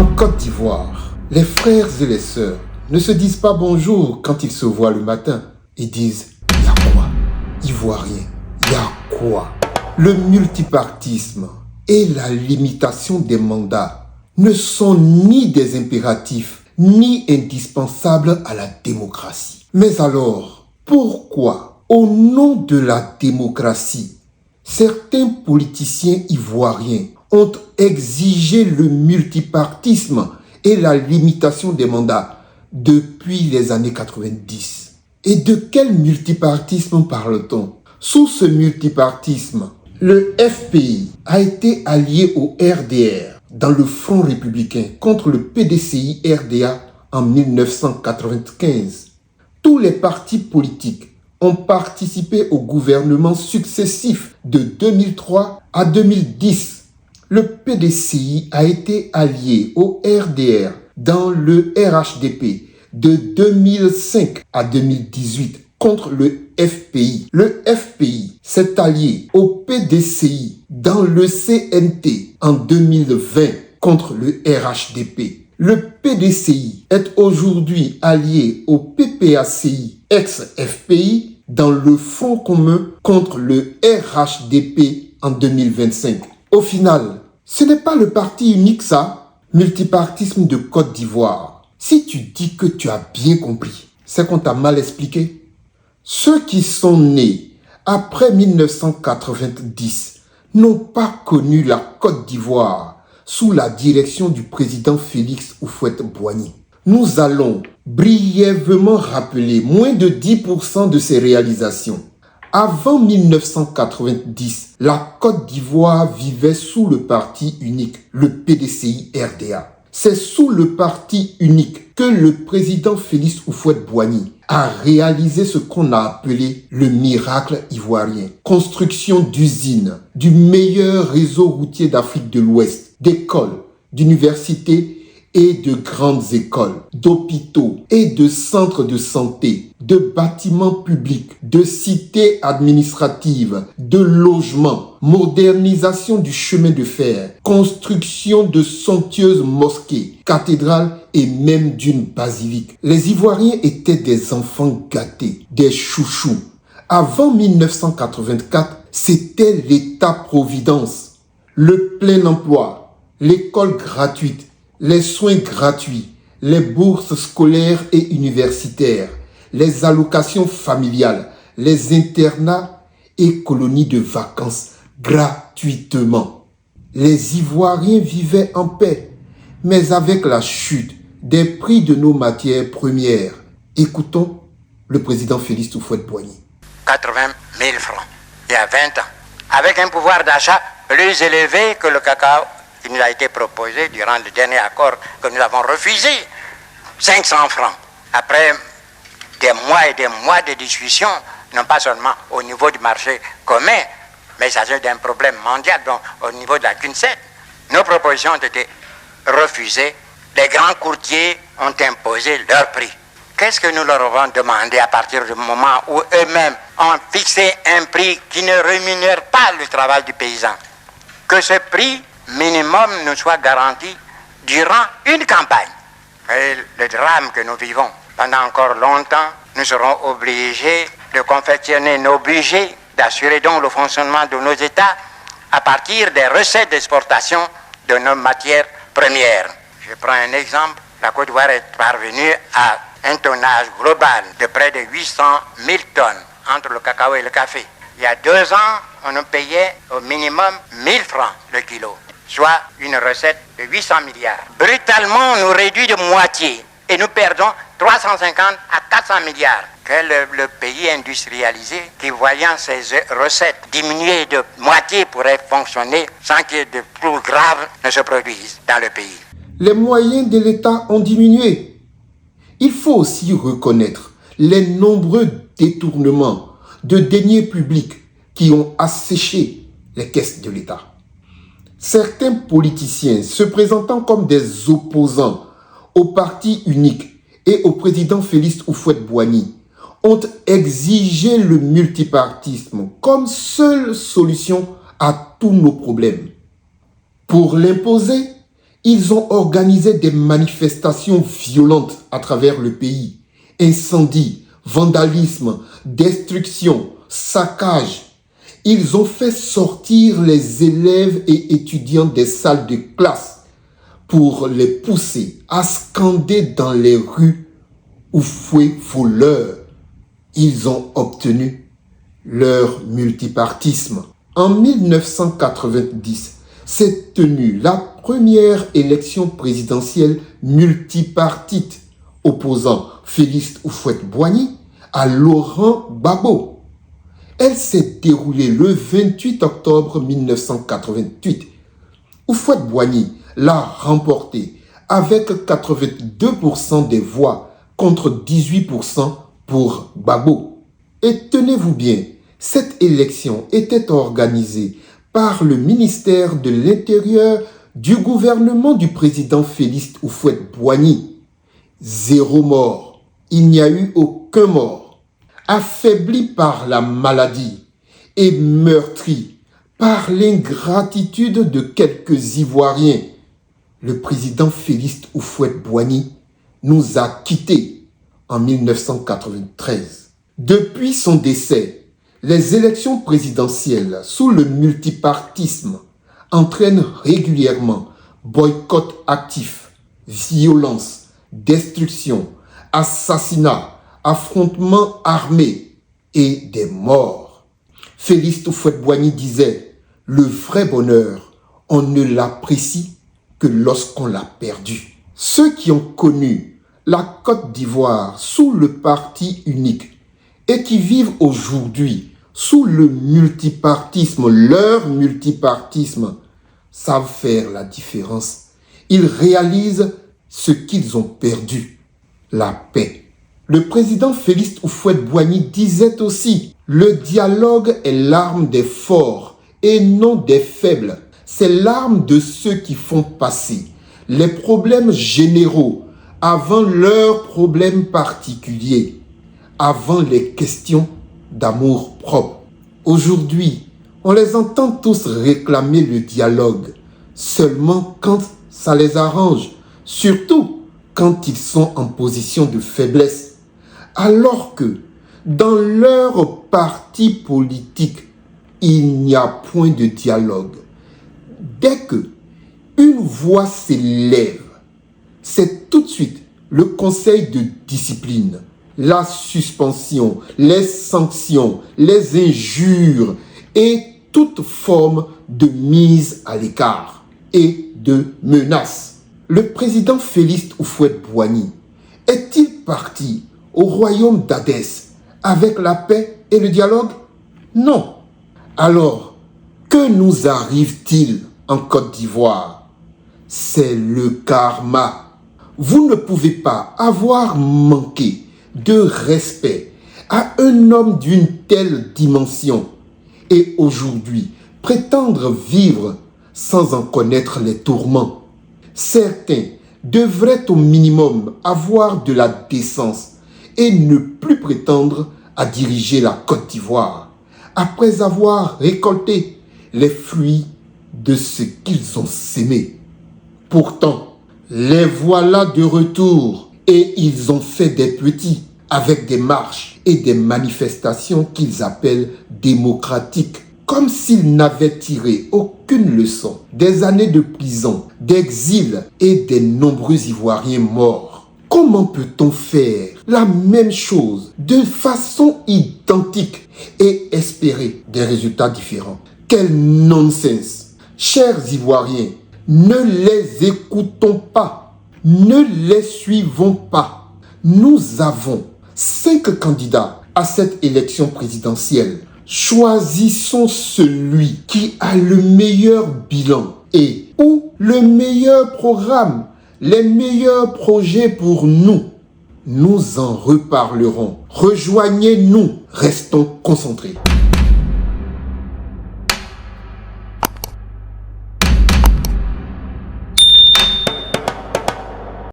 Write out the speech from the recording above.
En Côte d'Ivoire, les frères et les sœurs ne se disent pas bonjour quand ils se voient le matin. Ils disent « Y'a quoi ?» Ivoirien, y'a quoi? Le multipartisme et la limitation des mandats ne sont ni des impératifs ni indispensables à la démocratie. Mais alors, pourquoi, au nom de la démocratie, certains politiciens ivoiriens ont exigé le multipartisme et la limitation des mandats depuis les années 90? Et de quel multipartisme parle-t-on? Sous ce multipartisme, le FPI a été allié au RDR dans le Front républicain contre le PDCI-RDA en 1995. Tous les partis politiques ont participé au gouvernement successif de 2003 à 2010. Le PDCI a été allié au RDR dans le RHDP de 2005 à 2018 contre le FPI. Le FPI s'est allié au PDCI dans le CNT en 2020 contre le RHDP. Le PDCI est aujourd'hui allié au PPACI ex-FPI dans le Front commun contre le RHDP en 2025. Au final, ce n'est pas le parti unique ça, multipartisme de Côte d'Ivoire. Si tu dis que tu as bien compris, c'est qu'on t'a mal expliqué. Ceux qui sont nés après 1990 n'ont pas connu la Côte d'Ivoire sous la direction du président Félix Houphouët-Boigny. Nous allons brièvement rappeler moins de 10% de ses réalisations. Avant 1990, la Côte d'Ivoire vivait sous le parti unique, le PDCI-RDA. C'est sous le parti unique que le président Félix Houphouët-Boigny a réalisé ce qu'on a appelé le miracle ivoirien. Construction d'usines, du meilleur réseau routier d'Afrique de l'Ouest, d'écoles, d'universités et de grandes écoles, d'hôpitaux et de centres de santé, de bâtiments publics, de cités administratives, de logements, modernisation du chemin de fer, construction de somptueuses mosquées, cathédrales et même d'une basilique. Les Ivoiriens étaient des enfants gâtés, des chouchous. Avant 1984, c'était l'État-providence, le plein emploi, l'école gratuite, les soins gratuits, les bourses scolaires et universitaires, les allocations familiales, les internats et colonies de vacances gratuitement. Les Ivoiriens vivaient en paix, mais avec la chute des prix de nos matières premières. Écoutons le président Félix Houphouët-Boigny. 80 000 francs, il y a 20 ans, avec un pouvoir d'achat plus élevé que le cacao qui nous a été proposé durant le dernier accord que nous avons refusé, 500 francs. Après des mois et des mois de discussions, non pas seulement au niveau du marché commun, mais il s'agit d'un problème mondial, donc au niveau de la CUNCED, nos propositions ont été refusées. Les grands courtiers ont imposé leur prix. Qu'est-ce que nous leur avons demandé à partir du moment où eux-mêmes ont fixé un prix qui ne rémunère pas le travail du paysan? Que ce prix minimum nous soit garanti durant une campagne. Et le drame que nous vivons pendant encore longtemps, nous serons obligés de confectionner nos budgets, d'assurer donc le fonctionnement de nos États à partir des recettes d'exportation de nos matières premières. Je prends un exemple. La Côte d'Ivoire est parvenue à un tonnage global de près de 800 000 tonnes entre le cacao et le café. Il y a 2 ans, on nous payait au minimum 1000 francs le kilo, soit une recette de 800 milliards. Brutalement, on nous réduit de moitié et nous perdons 350 à 400 milliards. Quel est le pays industrialisé qui, voyant ses recettes diminuer de moitié, pourrait fonctionner sans que de plus grave ne se produise dans le pays? Les moyens de l'État ont diminué. Il faut aussi reconnaître les nombreux détournements de deniers publics qui ont asséché les caisses de l'État. Certains politiciens se présentant comme des opposants au parti unique et au président Félix Houphouët-Boigny ont exigé le multipartisme comme seule solution à tous nos problèmes. Pour l'imposer, Ils ont organisé des manifestations violentes à travers le pays. Incendies, vandalisme, destruction, saccage. Ils ont fait sortir les élèves et étudiants des salles de classe pour les pousser à scander dans les rues « Houphouët voleur ». Ils ont obtenu leur multipartisme. En 1990, s'est tenue la première élection présidentielle multipartite opposant Félix Houphouët-Boigny à Laurent Gbagbo. Elle s'est déroulée le 28 octobre 1988. Houphouët-Boigny l'a remportée avec 82% des voix contre 18% pour Gbagbo. Et tenez-vous bien, cette élection était organisée par le ministère de l'Intérieur du gouvernement du président Félix Houphouët-Boigny. 0 mort. Il n'y a eu aucun mort. Affaibli par la maladie et meurtri par l'ingratitude de quelques Ivoiriens, le président Félix Houphouët-Boigny nous a quittés en 1993. Depuis son décès, les élections présidentielles sous le multipartisme entraînent régulièrement boycott actif, violence, destruction, assassinat, affrontements armés et des morts. Félix Houphouët-Boigny disait « Le vrai bonheur, on ne l'apprécie que lorsqu'on l'a perdu ». Ceux qui ont connu la Côte d'Ivoire sous le parti unique et qui vivent aujourd'hui sous le multipartisme, leur multipartisme, savent faire la différence. Ils réalisent ce qu'ils ont perdu, la paix. Le président Félix Houphouët-Boigny disait aussi « Le dialogue est l'arme des forts et non des faibles. C'est l'arme de ceux qui font passer les problèmes généraux avant leurs problèmes particuliers, avant les questions d'amour propre. » Aujourd'hui, on les entend tous réclamer le dialogue, seulement quand ça les arrange, surtout quand ils sont en position de faiblesse, alors que dans leur parti politique, il n'y a point de dialogue. Dès que une voix s'élève, c'est tout de suite le conseil de discipline, la suspension, les sanctions, les injures et toute forme de mise à l'écart et de menace. Le président Félix Houphouët-Boigny est-il parti au royaume d'Hadès avec la paix et le dialogue? Non. Alors, que nous arrive-t-il en Côte d'Ivoire? C'est le karma. Vous ne pouvez pas avoir manqué de respect à un homme d'une telle dimension et aujourd'hui prétendre vivre sans en connaître les tourments. Certains devraient au minimum avoir de la décence et ne plus prétendre à diriger la Côte d'Ivoire après avoir récolté les fruits de ce qu'ils ont sémé. Pourtant, les voilà de retour et ils ont fait des petits avec des marches et des manifestations qu'ils appellent démocratiques, comme s'ils n'avaient tiré aucune leçon des années de prison, d'exil et des nombreux Ivoiriens morts. Comment peut-on faire la même chose de façon identique et espérer des résultats différents? Quel nonsense! Chers Ivoiriens, ne les écoutons pas, ne les suivons pas. Nous avons 5 candidats à cette élection présidentielle. Choisissons celui qui a le meilleur bilan et ou le meilleur programme, les meilleurs projets pour nous. Nous en reparlerons. Rejoignez-nous, restons concentrés.